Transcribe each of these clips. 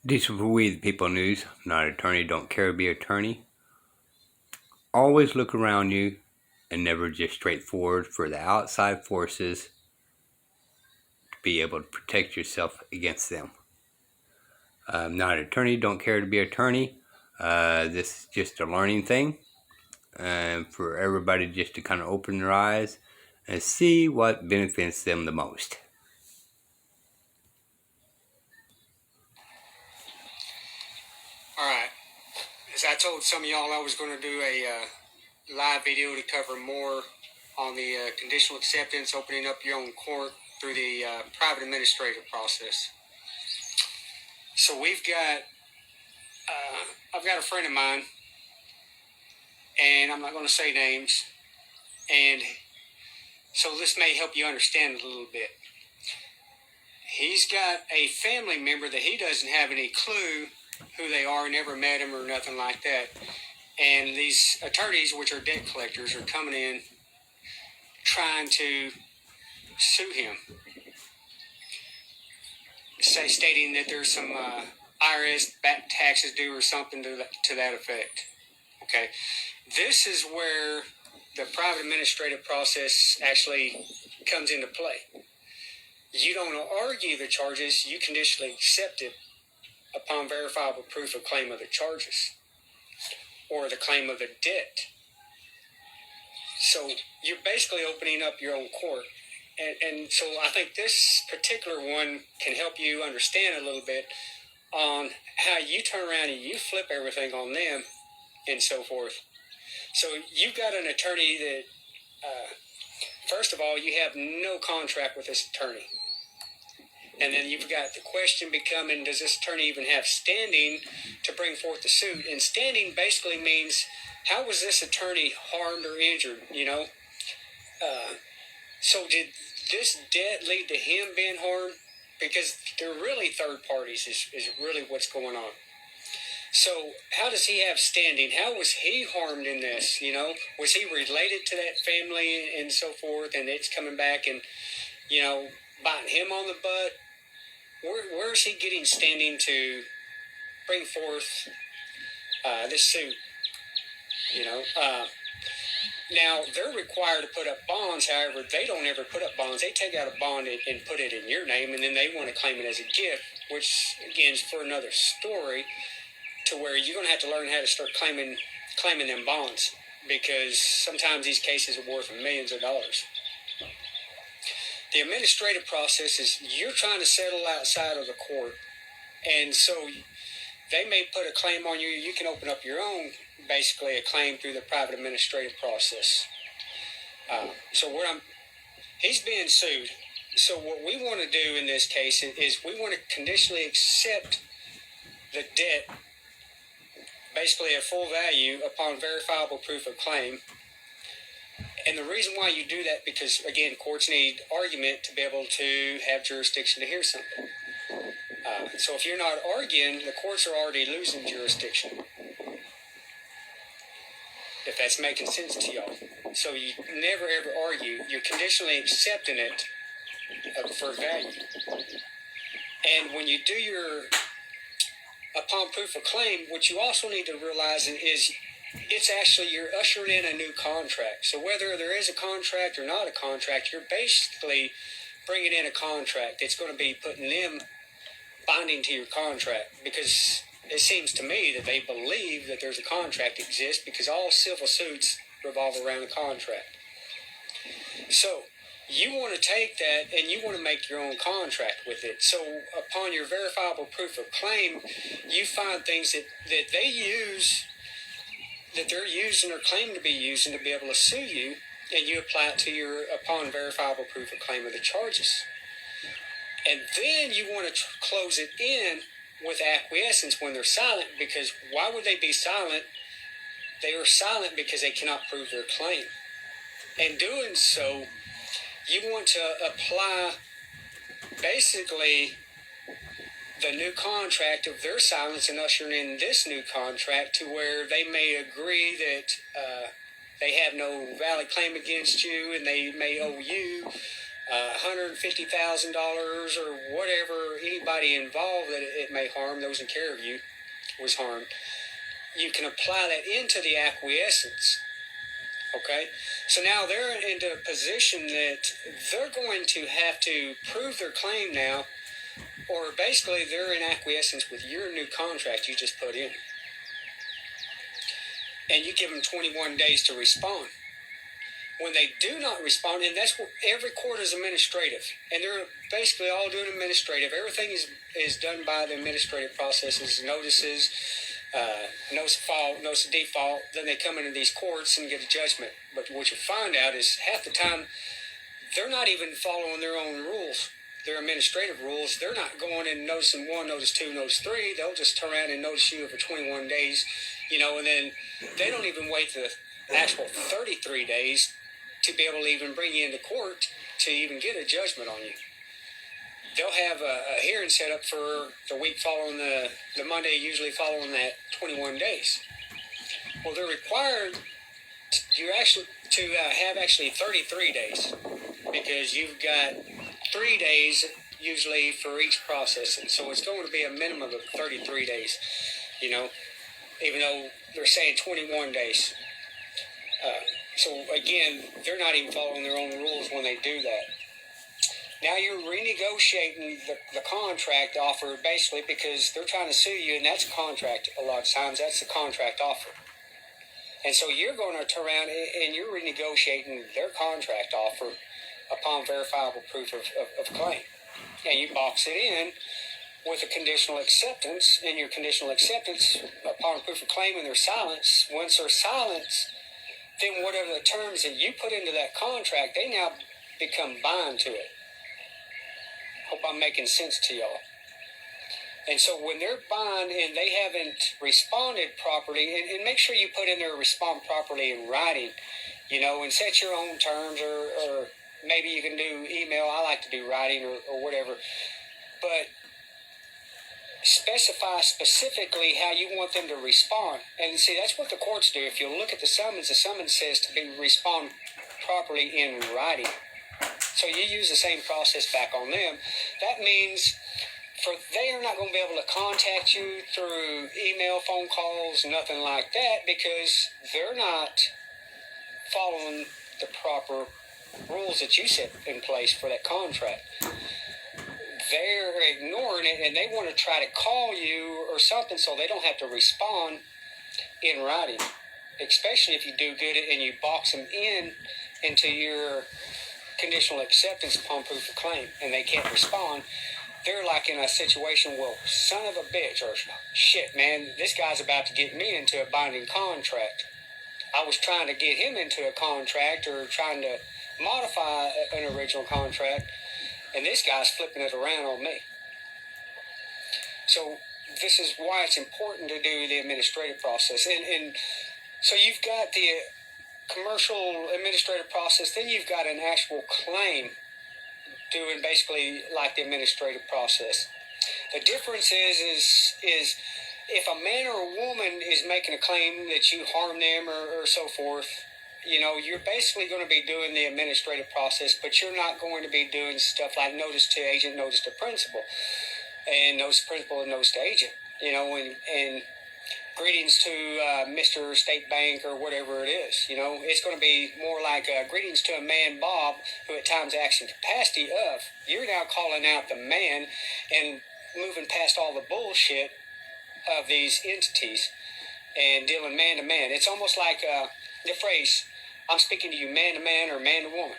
This is for We the People News. I'm not an attorney, don't care to be an attorney. Always look around you and never just straightforward for the outside forces to be able to protect yourself against them. I'm not an attorney, don't care to be an attorney. This is just a learning thing for everybody just to kind of open their eyes and see what benefits them the most. All right. As I told some of y'all, I was going to do a live video to cover more on the conditional acceptance, opening up your own court through the private administrative process. So I've got a friend of mine, and I'm not going to say names, and so this may help you understand a little bit. He's got a family member that he doesn't have any clue who they are, never met him or nothing like that. And these attorneys, which are debt collectors, are coming in trying to sue him, stating that there's some IRS back taxes due or something to that effect. Okay, this is where the private administrative process actually comes into play. You don't argue the charges, you conditionally accept it upon verifiable proof of claim of the charges or the claim of the debt. So you're basically opening up your own court. And so I think this particular one can help you understand a little bit on how you turn around and you flip everything on them and so forth. So you've got an attorney that, first of all, you have no contract with this attorney. And then you've got the question becoming, does this attorney even have standing to bring forth the suit? And standing basically means, how was this attorney harmed or injured, So did this debt lead to him being harmed? Because they're really third parties is really what's going on. So how does he have standing? How was he harmed in this, Was he related to that family and so forth, and it's coming back and, biting him on the butt? Where is he getting standing to bring forth this suit? Now, they're required to put up bonds. However, they don't ever put up bonds. They take out a bond and put it in your name, and then they want to claim it as a gift, which, again, is for another story, to where you're going to have to learn how to start claiming them bonds, because sometimes these cases are worth millions of dollars. The administrative process is you're trying to settle outside of the court, and so they may put a claim on you. You can open up your own, basically, a claim through the private administrative process. He's being sued. So what we want to do in this case is we want to conditionally accept the debt, basically at full value, upon verifiable proof of claim. And the reason why you do that, because, again, courts need argument to be able to have jurisdiction to hear something. So if you're not arguing, the courts are already losing jurisdiction, if that's making sense to y'all. So you never ever argue. You're conditionally accepting it for value. And when you do your upon proof of claim, what you also need to realize is it's actually, you're ushering in a new contract. So whether there is a contract or not a contract, you're basically bringing in a contract. It's going to be putting them binding to your contract, because it seems to me that they believe that there's a contract exists, because all civil suits revolve around a contract. So you want to take that and you want to make your own contract with it. So upon your verifiable proof of claim, you find things that they use, that they're using or claim to be using to be able to sue you, and you apply it to your upon verifiable proof of claim of the charges. And then you want to close it in with acquiescence when they're silent, because why would they be silent? They are silent because they cannot prove their claim. And doing so, you want to apply basically the new contract of their silence and ushering in this new contract, to where they may agree that they have no valid claim against you, and they may owe you $150,000 or whatever anybody involved that it may harm, those in care of you, was harmed, you can apply that into the acquiescence. Okay? So now they're into a position that they're going to have to prove their claim now, or basically they're in acquiescence with your new contract you just put in. And you give them 21 days to respond. When they do not respond, and that's what every court is administrative, and they're basically all doing administrative. Everything is done by the administrative processes, notices, notice of fault, notice of default. Then they come into these courts and get a judgment. But what you find out is half the time they're not even following their own rules, their administrative rules. They're not going and noticing 1, notice 2, notice 3. They'll just turn around and notice you for 21 days, and then they don't even wait the actual 33 days to be able to even bring you into court to even get a judgment on you. They'll have a hearing set up for the week following the Monday, usually following that 21 days. Well, they're required to have 33 days, because you've got 3 days usually for each processing. So it's going to be a minimum of 33 days, even though they're saying 21 days. So again, they're not even following their own rules when they do that. Now you're renegotiating the contract offer, basically, because they're trying to sue you, and that's a contract. A lot of times that's the contract offer. And so you're going to turn around and you're renegotiating their contract offer upon verifiable proof of claim. And you box it in with a conditional acceptance, and your conditional acceptance upon proof of claim and their silence. Once they're silence, then whatever the terms that you put into that contract, they now become bound to it. Hope I'm making sense to y'all. And so when they're bound and they haven't responded properly, and make sure you put in there respond properly in writing, and set your own terms, or maybe you can do email. I like to do writing or whatever. But specify specifically how you want them to respond. And see, that's what the courts do. If you look at the summons says to respond properly in writing. So you use the same process back on them. That means they are not going to be able to contact you through email, phone calls, nothing like that, because they're not following the proper rules that you set in place for that contract. They're ignoring it, and they want to try to call you or something so they don't have to respond in writing, especially if you do good and you box them into your conditional acceptance upon proof of claim, and they can't respond. They're like in a situation, well, son of a bitch, or shit, man, this guy's about to get me into a binding contract. I was trying to get him into a contract or trying to modify an original contract, and this guy's flipping it around on me. So this is why it's important to do the administrative process. And so you've got the commercial administrative process, then you've got an actual claim doing basically like the administrative process. The difference is if a man or a woman is making a claim that you harm them or so forth, you're basically going to be doing the administrative process, but you're not going to be doing stuff like notice to agent, notice to principal, and notice to principal and notice to agent, and greetings to Mr. State Bank or whatever it is. It's going to be more like greetings to a man, Bob, who at times acts in capacity of. You're now calling out the man and moving past all the bullshit of these entities and dealing man to man. It's almost like the phrase, I'm speaking to you man to man or man to woman,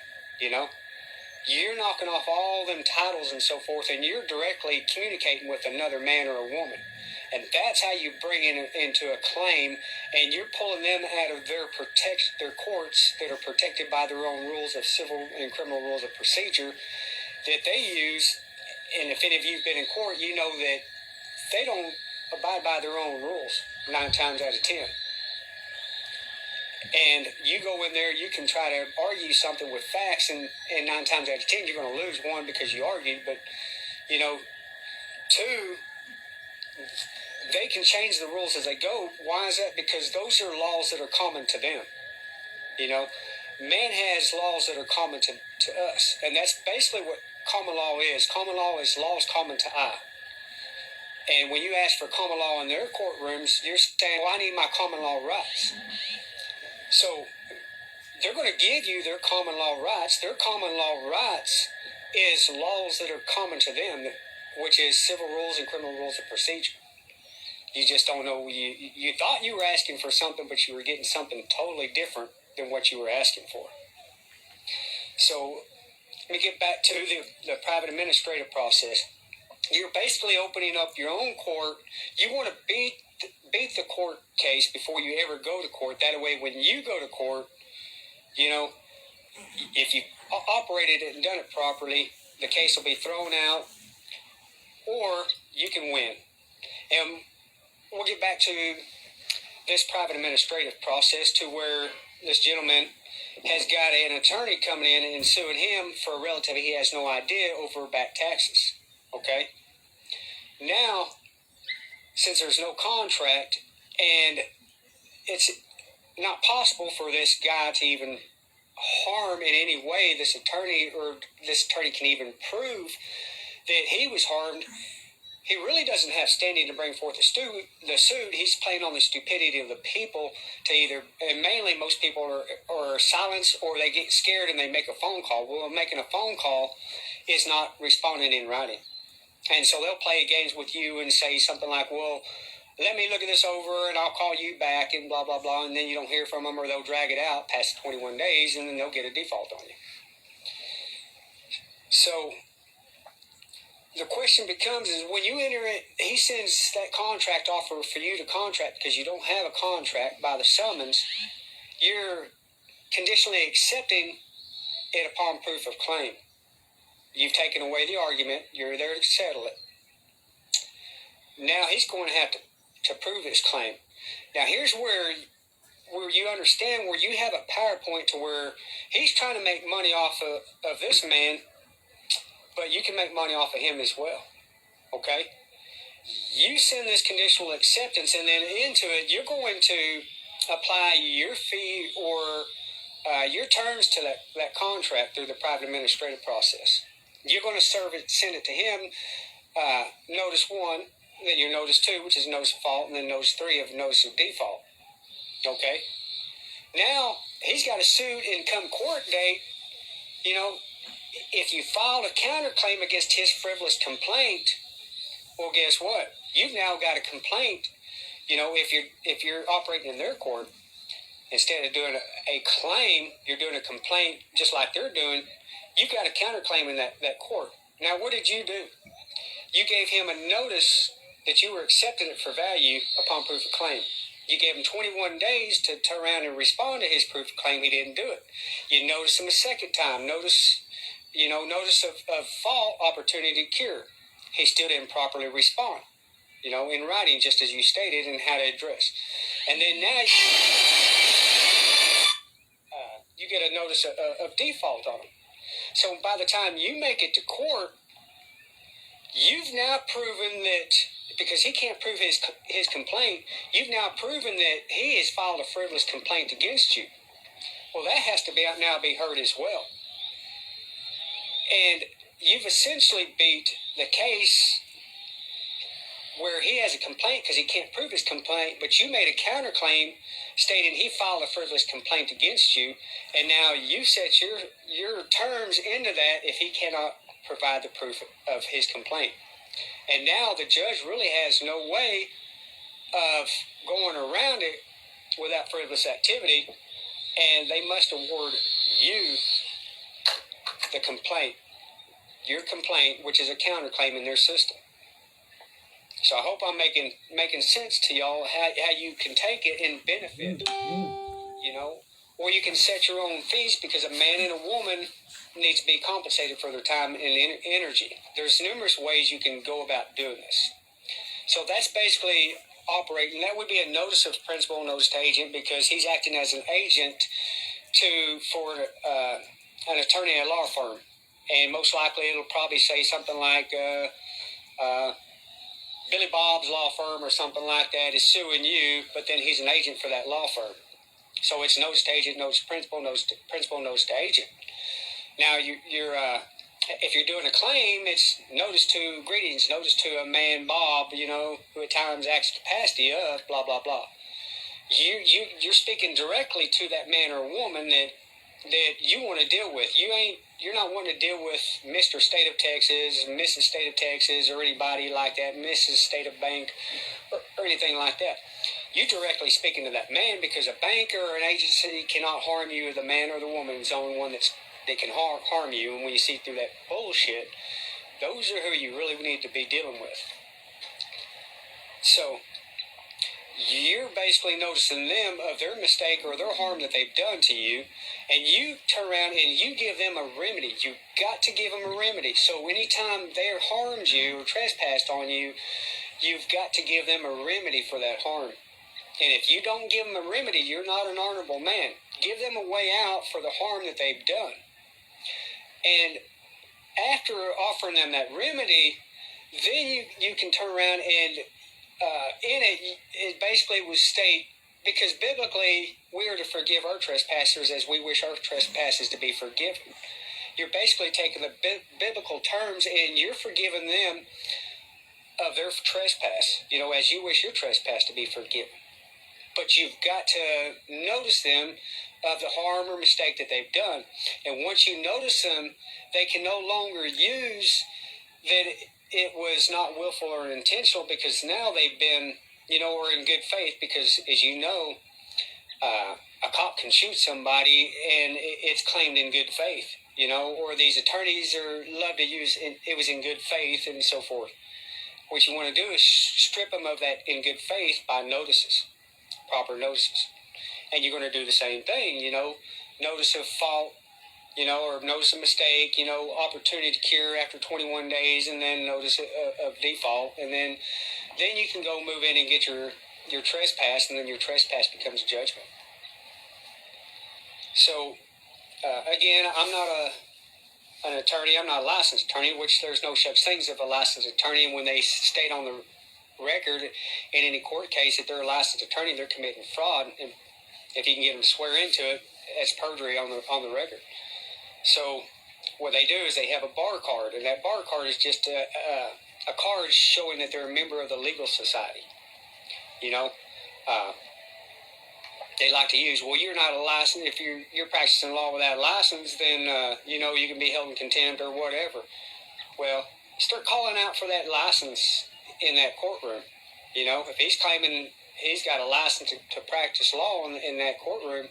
You're knocking off all them titles and so forth, and you're directly communicating with another man or a woman. And that's how you bring into a claim, and you're pulling them out of their courts that are protected by their own rules of civil and criminal rules of procedure that they use. And if any of you've been in court, you know that they don't abide by their own rules 9 times out of 10. And you go in there, you can try to argue something with facts, and 9 times out of 10, you're going to lose. 1, because you argued, but, 2, they can change the rules as they go. Why is that? Because those are laws that are common to them. Man has laws that are common to to us. And that's basically what common law is. Common law is laws common to I. And when you ask for common law in their courtrooms, you're saying, well, I need my common law rights. So they're going to give you their common law rights. Their common law rights is laws that are common to them, which is civil rules and criminal rules of procedure. You just don't know. You thought you were asking for something, but you were getting something totally different than what you were asking for. So let me get back to the private administrative process. You're basically opening up your own court. You want to beat the court case before you ever go to court. That way, when you go to court, if you operated it and done it properly, the case will be thrown out, or you can win. And we'll get back to this private administrative process, to where this gentleman has got an attorney coming in and suing him for a relative he has no idea over back taxes. Okay? Now, since there's no contract, and it's not possible for this guy to even harm in any way this attorney, or this attorney can even prove that he was harmed, he really doesn't have standing to bring forth the suit. He's playing on the stupidity of the people to either, and mainly most people are silenced, or they get scared and they make a phone call. Well, making a phone call is not responding in writing. And so they'll play games with you and say something like, well, let me look at this over and I'll call you back and blah, blah, blah. And then you don't hear from them, or they'll drag it out past 21 days and then they'll get a default on you. So the question becomes is, when you enter it, he sends that contract offer for you to contract because you don't have a contract by the summons. You're conditionally accepting it upon proof of claim. You've taken away the argument. You're there to settle it. Now he's going to have to prove his claim. Now here's where you understand, where you have a PowerPoint to where he's trying to make money off of this man, but you can make money off of him as well. Okay? You send this conditional acceptance, and then into it, you're going to apply your fee or your terms to that contract through the private administrative process. You're going to send it to him, notice 1, then your notice 2, which is notice of fault, and then notice 3 of notice of default. Okay? Now, he's got a suit and come court date, if you filed a counterclaim against his frivolous complaint, well, guess what? You've now got a complaint. If you're operating in their court, instead of doing a claim, you're doing a complaint just like they're doing. You've got a counterclaim in that court. Now, what did you do? You gave him a notice that you were accepting it for value upon proof of claim. You gave him 21 days to turn around and respond to his proof of claim. He didn't do it. You notice him a second time. Notice of fault, opportunity to cure. He still didn't properly respond, in writing, just as you stated, and how to address. And then now you get a notice of default on him. So by the time you make it to court, you've now proven that, because he can't prove his complaint, you've now proven that he has filed a frivolous complaint against you. Well, that has to now be heard as well. And you've essentially beat the case where he has a complaint because he can't prove his complaint, but you made a counterclaim stating he filed a frivolous complaint against you, and now you set your terms into that if he cannot provide the proof of his complaint. And now the judge really has no way of going around it without frivolous activity, and they must award you the complaint, your complaint, which is a counterclaim in their system. So I hope I'm making sense to y'all how you can take it and benefit, or you can set your own fees, because a man and a woman needs to be compensated for their time and energy. There's numerous ways you can go about doing this. So that's basically operating. That would be a notice of principal, notice to agent, because he's acting as an agent for an attorney at a law firm. And most likely it'll probably say something like Billy Bob's law firm or something like that is suing you, but then he's an agent for that law firm. So it's notice to agent, notice to principal, notice to agent. Now you're if you're doing a claim, it's notice to greetings, notice to a man Bob, who at times acts capacity of blah blah blah. You're speaking directly to that man or woman that you want to deal with. You're not wanting to deal with Mr. State of Texas, Mrs. State of Texas, or anybody like that, Mrs. State of Bank, or anything like that. You're directly speaking to that man, because a bank or an agency cannot harm you. The man or the woman is the only one that can harm you. And when you see through that bullshit, those are who you really need to be dealing with. So you're basically noticing them of their mistake or their harm that they've done to you, and you turn around and you give them a remedy. You've got to give them a remedy. So anytime they're harmed you or trespassed on you, you've got to give them a remedy for that harm. And if you don't give them a remedy, you're not an honorable man. Give them a way out for the harm that they've done. And after offering them that remedy, then you can turn around and in it basically would state, because biblically we are to forgive our trespassers as we wish our trespasses to be forgiven. You're basically taking the biblical terms and you're forgiving them of their trespass, as you wish your trespass to be forgiven. But you've got to notice them of the harm or mistake that they've done. And once you notice them, they can no longer use that it was not willful or intentional, because now they've been, or in good faith, because as you know, a cop can shoot somebody and it's claimed in good faith, or these attorneys love to use it was in good faith and so forth. What you want to do is strip them of that in good faith by notices, proper notices. And you're going to do the same thing, notice of fault, or notice a mistake, opportunity to cure after 21 days, and then notice of default. And then you can go move in and get your trespass, and then your trespass becomes judgment. So, again, I'm not an attorney. I'm not a licensed attorney, which there's no such thing as a licensed attorney. And when they state on the record in any court case that they're a licensed attorney, they're committing fraud. And if you can get them to swear into it, that's perjury on the record. So what they do is they have a bar card, and that bar card is just a card showing that they're a member of the legal society. They like to use, well, you're not a license. If you're practicing law without a license, then you can be held in contempt or whatever. Well, start calling out for that license in that courtroom. If he's claiming he's got a license to practice law in that courtroom,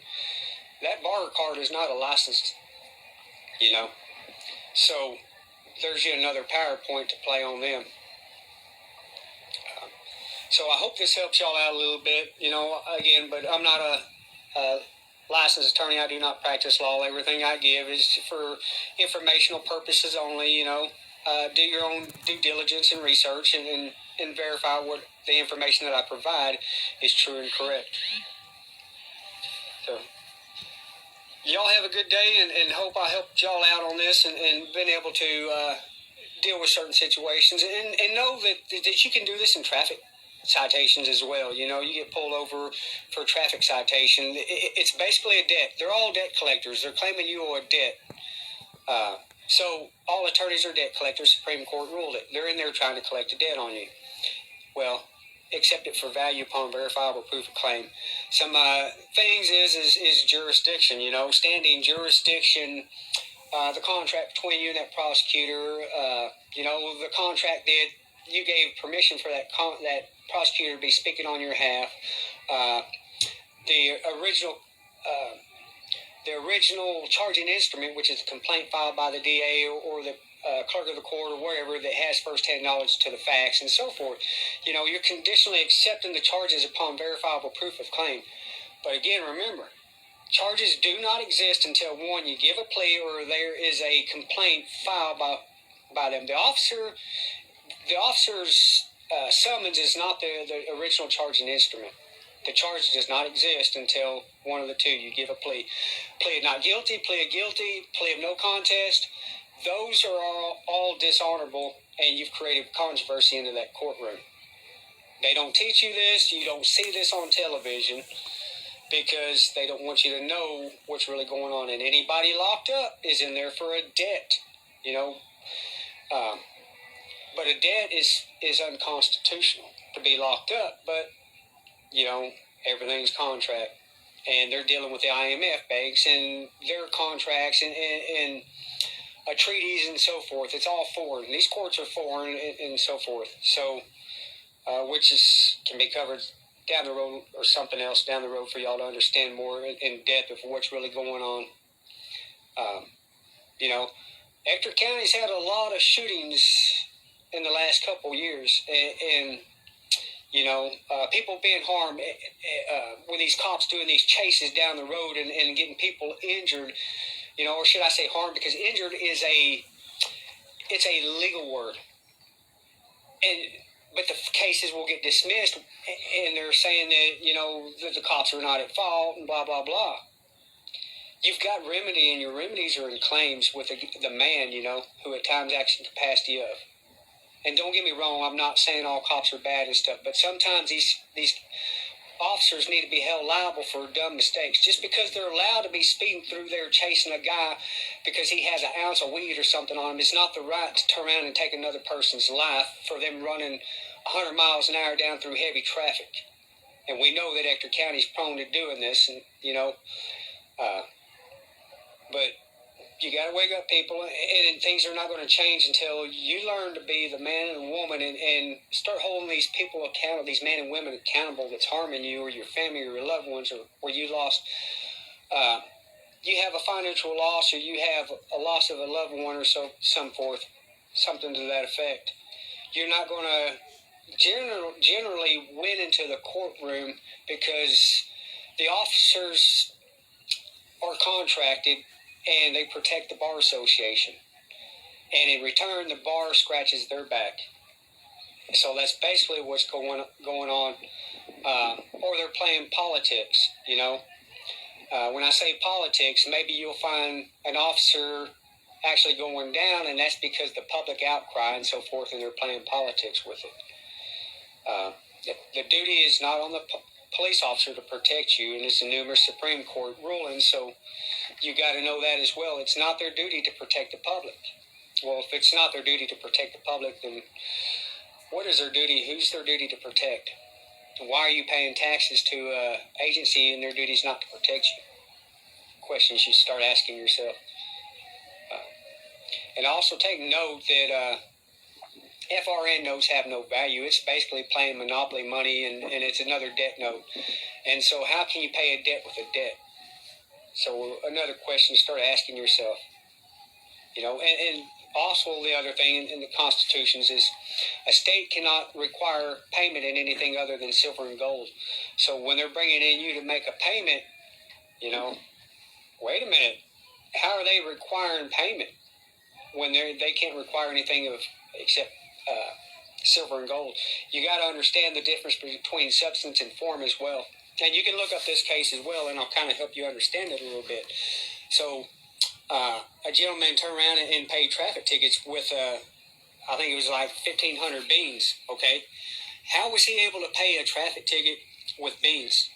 that bar card is not a license. So there's yet another PowerPoint to play on them. So I hope this helps y'all out a little bit, again, but I'm not a licensed attorney. I do not practice law. Everything I give is for informational purposes only, do your own due diligence and research and verify what the information that I provide is true and correct. So y'all have a good day, and hope I helped y'all out on this and been able to deal with certain situations, and know that you can do this in traffic citations as well. You get pulled over for a traffic citation. It's basically a debt. They're all debt collectors. They're claiming you owe a debt. So all attorneys are debt collectors. Supreme Court ruled it. They're in there trying to collect a debt on you. Well, accept it for value upon verifiable proof of claim. Some things is jurisdiction, standing jurisdiction, the contract between you and that prosecutor, the contract you gave permission for that prosecutor to be speaking on your behalf. The original charging instrument, which is a complaint filed by the DA or the clerk of the court or wherever that has first-hand knowledge to the facts and so forth. You're conditionally accepting the charges upon verifiable proof of claim. But again, remember, charges do not exist until, one, you give a plea or there is a complaint filed by them. The officer's summons is not the original charging instrument. The charge does not exist until one of the two. You give a plea. Plea of not guilty, plea of guilty, plea of no contest. Those are all dishonorable, and you've created controversy into that courtroom. They don't teach you this. You don't see this on television. because they don't want you to know what's really going on. And anybody locked up is in there for a debt, you know. But a debt is unconstitutional to be locked up, but, you know, everything's contract. And they're dealing with the IMF banks and their contracts and treaties and so forth. It's all foreign. These courts are foreign and so forth. So, which can be covered down the road or something else down the road for y'all to understand more in depth of what's really going on. You know, Ector County's had a lot of shootings in the last couple years, and you know, people being harmed when these cops doing these chases down the road and getting people injured, you know, or should I say harmed, because injured is it's a legal word. But the cases will get dismissed, and they're saying that, you know, that the cops are not at fault and blah, blah, blah. You've got remedy, and your remedies are in claims with the man, you know, who at times acts in capacity of. And don't get me wrong, I'm not saying all cops are bad and stuff, but sometimes these officers need to be held liable for dumb mistakes. Just because they're allowed to be speeding through there chasing a guy because he has an ounce of weed or something on him, it's not the right to turn around and take another person's life for them running 100 miles an hour down through heavy traffic. And we know that Ector County's prone to doing this, and, you know, but you got to wake up, people, and things are not going to change until you learn to be the man and the woman and start holding these people accountable, these men and women accountable that's harming you or your family or your loved ones, or you lost, you have a financial loss, or you have a loss of a loved one or some forth, something to that effect. You're not going to generally win into the courtroom because the officers are contracted and they protect the bar association, and in return the bar scratches their back. So that's basically what's going on, or they're playing politics, you know. When I say politics, maybe you'll find an officer actually going down, and that's because the public outcry and so forth, and they're playing politics with it. The duty is not on the police officer to protect you, and it's a numerous Supreme Court ruling, so you got to know that as well. It's not their duty to protect the public. Well, if it's not their duty to protect the public, then what is their duty? Who's their duty to protect? Why are you paying taxes to an agency and their duty is not to protect you? Questions you start asking yourself. And also take note that FRN notes have no value. It's basically playing monopoly money, and it's another debt note. And so how can you pay a debt with a debt? So another question to start asking yourself. You know, and also the other thing in the constitutions is a state cannot require payment in anything other than silver and gold. So when they're bringing in you to make a payment, you know, wait a minute, how are they requiring payment when they can't require anything except silver and gold? You got to understand the difference between substance and form as well. And you can look up this case as well, and I'll kind of help you understand it a little bit. So a gentleman turned around and paid traffic tickets with, I think it was like 1,500 beans, okay? How was he able to pay a traffic ticket with beans?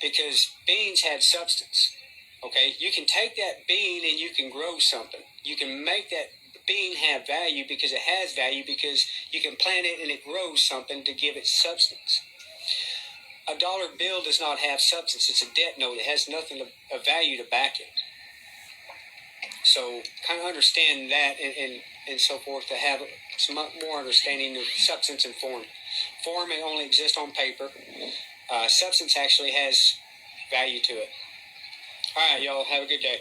Because beans had substance, okay? You can take that bean and you can grow something. You can make that bean have value because it has value, because you can plant it and it grows something to give it substance. A dollar bill does not have substance. It's a debt note. It has nothing of value to back it. So kind of understand that and so forth, to have some more understanding of substance and form. Form, it only exists on paper. Substance actually has value to it. All right, y'all. Have a good day.